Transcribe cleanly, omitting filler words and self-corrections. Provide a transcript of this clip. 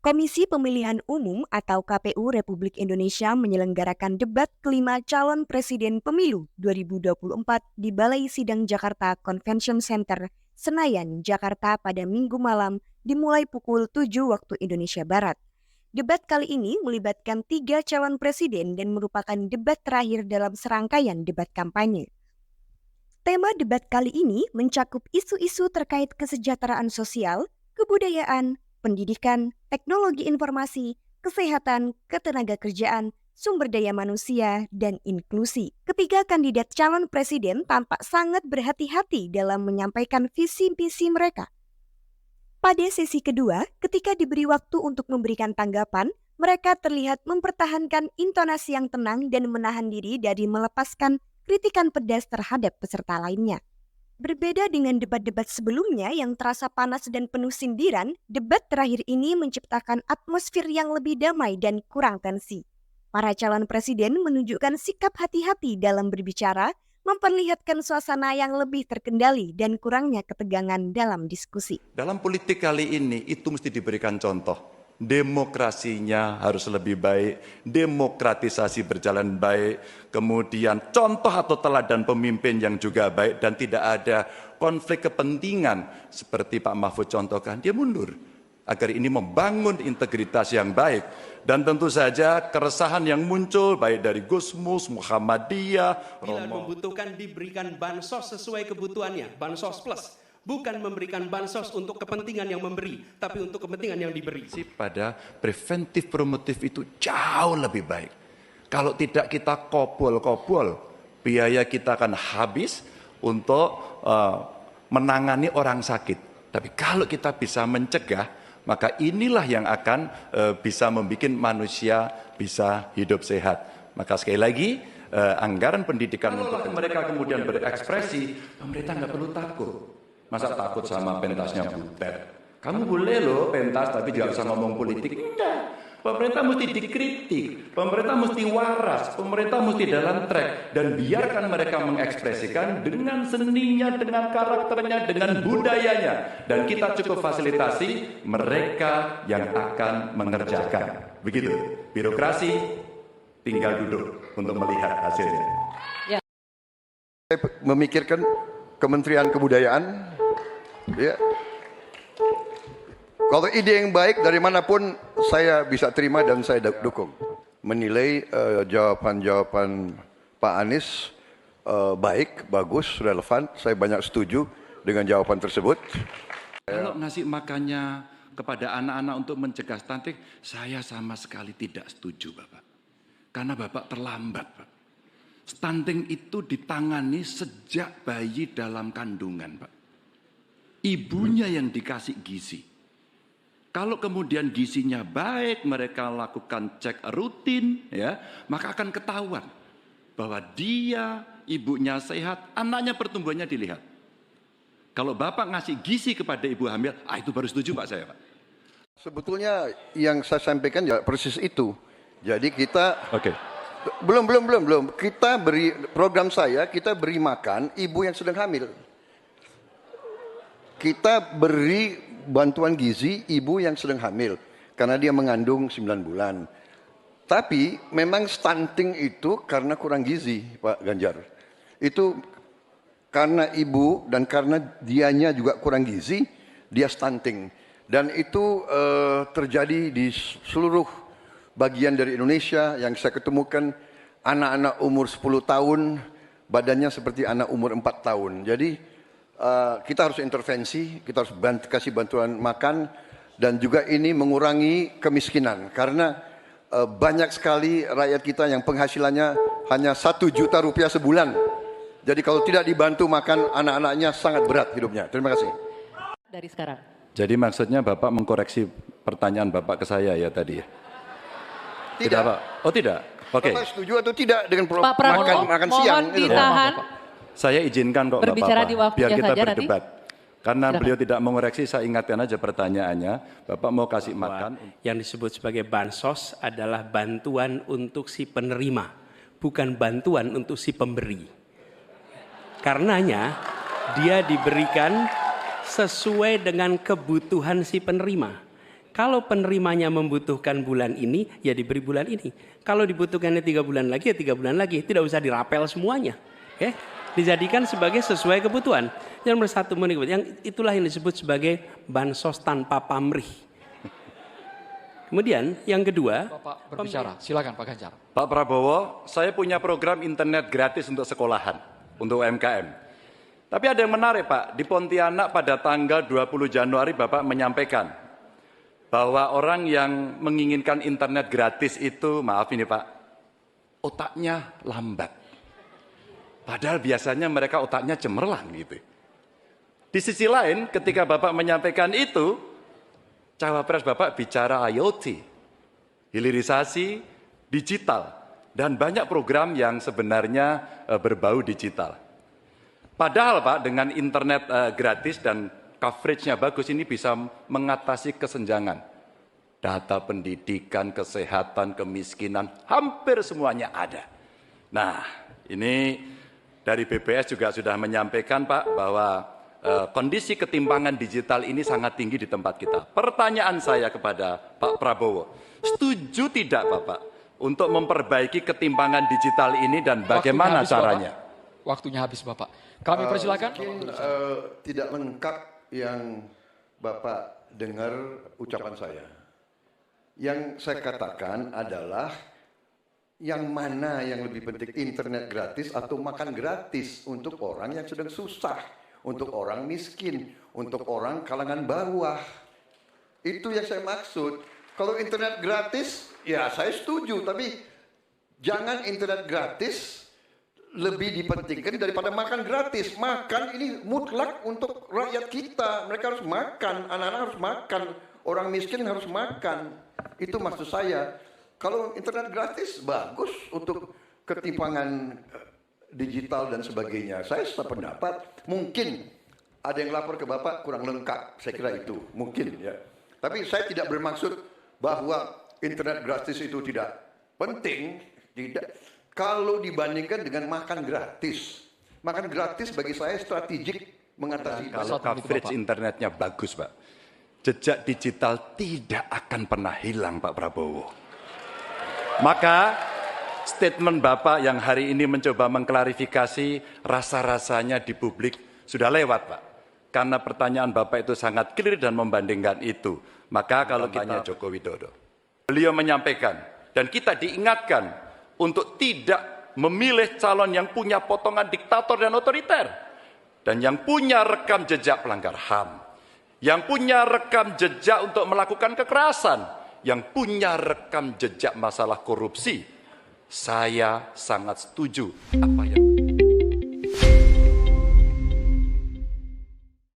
Komisi Pemilihan Umum atau KPU Republik Indonesia menyelenggarakan debat kelima calon presiden pemilu 2024 di Balai Sidang Jakarta Convention Center, Senayan, Jakarta pada Minggu malam dimulai pukul 7 waktu Indonesia Barat. Debat kali ini melibatkan 3 calon presiden dan merupakan debat terakhir dalam serangkaian debat kampanye. Tema debat kali ini mencakup isu-isu terkait kesejahteraan sosial, kebudayaan, pendidikan, teknologi informasi, kesehatan, ketenagakerjaan, sumber daya manusia, dan inklusi. Ketiga kandidat calon presiden tampak sangat berhati-hati dalam menyampaikan visi-misi mereka. Pada sesi kedua, ketika diberi waktu untuk memberikan tanggapan, mereka terlihat mempertahankan intonasi yang tenang dan menahan diri dari melepaskan kritikan pedas terhadap peserta lainnya. Berbeda dengan debat-debat sebelumnya yang terasa panas dan penuh sindiran, debat terakhir ini menciptakan atmosfer yang lebih damai dan kurang tensi. Para calon presiden menunjukkan sikap hati-hati dalam berbicara, memperlihatkan suasana yang lebih terkendali dan kurangnya ketegangan dalam diskusi. Dalam politik kali ini itu mesti diberikan contoh. Demokrasinya harus lebih baik, demokratisasi berjalan baik, kemudian contoh atau teladan pemimpin yang juga baik dan tidak ada konflik kepentingan seperti Pak Mahfud contohkan, dia mundur agar ini membangun integritas yang baik. Dan tentu saja keresahan yang muncul baik dari Gusmus, Muhammadiyah, bila membutuhkan diberikan bansos sesuai kebutuhannya, bansos plus. Bukan memberikan bansos untuk kepentingan yang memberi, tapi untuk kepentingan yang diberi. Pada preventif promotif itu jauh lebih baik. Kalau tidak kita kobol-kobol, biaya kita akan habis untuk menangani orang sakit. Tapi kalau kita bisa mencegah, maka inilah yang akan bisa membuat manusia bisa hidup sehat. Maka sekali lagi, anggaran pendidikan untuk mereka kemudian berekspresi, pemerintah nggak perlu takut. Masa takut sama pentasnya Butet? Kamu boleh loh pentas tapi tidak usah ngomong politik. Enggak. Pemerintah mesti dikritik, pemerintah mesti waras, pemerintah mesti dalam track. Dan biarkan mereka mengekspresikan dengan seninya, dengan karakternya, dengan budayanya. Dan kita cukup fasilitasi mereka yang akan mengerjakan. Begitu, birokrasi tinggal duduk untuk melihat hasilnya. Ya. Saya memikirkan Kementerian Kebudayaan, ya. Kalau ide yang baik dari manapun saya bisa terima dan saya dukung. Menilai jawaban-jawaban Pak Anies baik, bagus, relevan. Saya banyak setuju dengan jawaban tersebut. Kalau ngasih makannya kepada anak-anak untuk mencegah stunting, saya sama sekali tidak setuju, Bapak. Karena Bapak terlambat, Pak. Stunting itu ditangani sejak bayi dalam kandungan, Pak. Ibunya yang dikasih gizi. Kalau kemudian gizinya baik, mereka lakukan cek rutin, ya, maka akan ketahuan bahwa dia, ibunya sehat, anaknya pertumbuhannya dilihat. Kalau Bapak ngasih gizi kepada ibu hamil, itu baru setuju Pak saya, Pak. Sebetulnya yang saya sampaikan ya persis itu. Jadi kita belum. Kita beri program kita beri makan ibu yang sedang hamil. Kita beri bantuan gizi ibu yang sedang hamil karena dia mengandung 9 bulan. Tapi memang stunting itu karena kurang gizi, Pak Ganjar. Itu karena ibu dan karena dianya juga kurang gizi, dia stunting. Dan itu terjadi di seluruh bagian dari Indonesia. Yang saya ketemukan anak-anak umur 10 tahun badannya seperti anak umur 4 tahun. Jadi kita harus intervensi, kita harus kasih bantuan makan, dan juga ini mengurangi kemiskinan karena banyak sekali rakyat kita yang penghasilannya hanya 1 juta rupiah sebulan. Jadi kalau tidak dibantu makan anak-anaknya sangat berat hidupnya. Terima kasih. Dari sekarang. Jadi maksudnya Bapak mengkoreksi pertanyaan Bapak ke saya ya tadi ya? Tidak Pak? Oh tidak? Oke. Bapak setuju atau tidak dengan Pak Pramono, makan siang? mohon ditahan. Saya izinkan kok Berbicara Bapak, di waktunya biar kita saja berdebat. Karena Silakan. beliau tidak mengoreksi, saya ingatkan aja pertanyaannya. Bapak mau kasih makan. Yang disebut sebagai bansos adalah bantuan untuk si penerima, bukan bantuan untuk si pemberi. Karenanya dia diberikan sesuai dengan kebutuhan si penerima. Kalau penerimanya membutuhkan bulan ini, ya diberi bulan ini. Kalau dibutuhkannya 3 bulan lagi, ya 3 bulan lagi. Tidak usah dirapel semuanya. Oke? Dijadikan sebagai sesuai kebutuhan. Yang nomor satu, yang itulah yang disebut sebagai bansos tanpa pamrih. Kemudian yang kedua, Bapak berbicara, silakan Pak Ganjar. Pak Prabowo, saya punya program internet gratis untuk sekolahan, untuk UMKM. Tapi ada yang menarik Pak, di Pontianak pada tanggal 20 Januari Bapak menyampaikan bahwa orang yang menginginkan internet gratis itu, maaf ini Pak, otaknya lambat. Padahal biasanya mereka otaknya cemerlang gitu. Di sisi lain, ketika Bapak menyampaikan itu, Cawapres Bapak bicara IoT, hilirisasi digital, dan banyak program yang sebenarnya berbau digital. Padahal Pak, dengan internet gratis dan coveragenya bagus, ini bisa mengatasi kesenjangan. Data pendidikan, kesehatan, kemiskinan, hampir semuanya ada. Nah, ini dari BPS juga sudah menyampaikan Pak, bahwa kondisi ketimpangan digital ini sangat tinggi di tempat kita. Pertanyaan saya kepada Pak Prabowo, setuju tidak Bapak untuk memperbaiki ketimpangan digital ini dan bagaimana caranya? Waktunya habis Bapak. Kami persilakan. Mungkin tidak lengkap yang Bapak dengar ucapan saya. Yang saya katakan adalah yang mana yang lebih penting, internet gratis atau makan gratis untuk orang yang sedang susah, untuk orang miskin, untuk orang kalangan bawah. Itu yang saya maksud. Kalau internet gratis, ya saya setuju, tapi jangan internet gratis lebih dipentingkan daripada makan gratis. Makan ini mutlak untuk rakyat kita. Mereka harus makan, anak-anak harus makan, orang miskin harus makan. Itu maksud saya. Kalau internet gratis bagus untuk ketimpangan digital dan sebagainya. Saya sependapat, mungkin ada yang lapor ke Bapak kurang lengkap. Saya kira itu, mungkin ya. Tapi saya tidak bermaksud bahwa internet gratis itu tidak penting, tidak. Kalau dibandingkan dengan makan gratis bagi saya strategik mengatasi. Kalau coverage internetnya bagus Pak, jejak digital tidak akan pernah hilang Pak Prabowo. Maka statement Bapak yang hari ini mencoba mengklarifikasi rasa-rasanya di publik sudah lewat Pak. Karena pertanyaan Bapak itu sangat clear dan membandingkan itu. Maka kalau kita Joko Widodo, beliau menyampaikan dan kita diingatkan untuk tidak memilih calon yang punya potongan diktator dan otoriter. Dan yang punya rekam jejak pelanggar HAM. Yang punya rekam jejak untuk melakukan kekerasan. Yang punya rekam jejak masalah korupsi. Saya sangat setuju apa yang